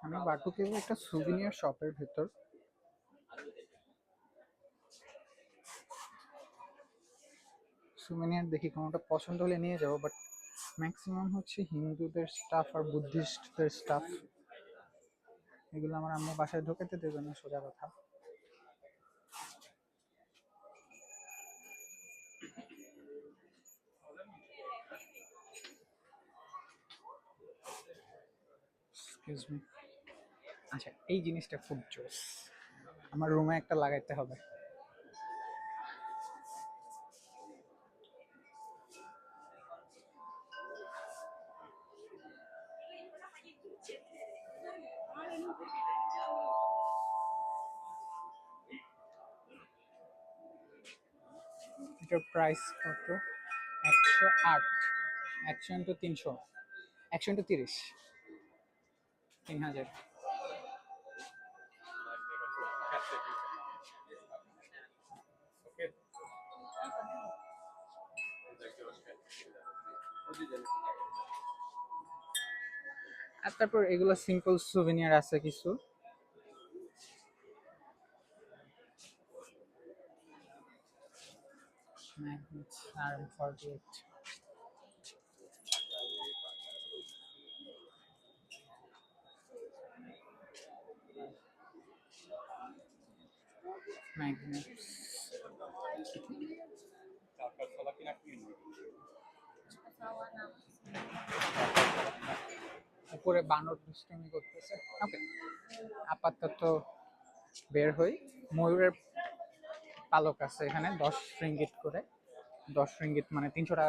আমি বাটুকে একটা সুভিনিয়ার শপের ভেতর। সুভিনিয়ার দেখি কোনোটা পছন্দ হলে নিয়ে যাবো, বাট ম্যাক্সিমাম হচ্ছে হিন্দুদের স্টাফ আর বুদ্ধিস্টদের স্টাফ। এগুলো আমার আম্মু বাসায় ঢোকাতে দেবে না, সোজা কথা। Excuse me. আচ্ছা, এই জিনিসটা খুব জোস, আমার রুমে একটা লাগাইতে হবে। এটার প্রাইস কত? 108। 100 × 300, 100 × 30, 3000। আর তারপর এগুলো সিম্পল সুভেনিয়ার আছে কিছু। Magnets RM48। ম্যাগনেটস উপরে বানর দুষ্টামি করতেছে। ওকে, আপাতত বের হই। ময়ূরের পালক আছে এখানে 10 রিঙ্গিট করে। 10 রিঙ্গিট মানে 300 টাকা।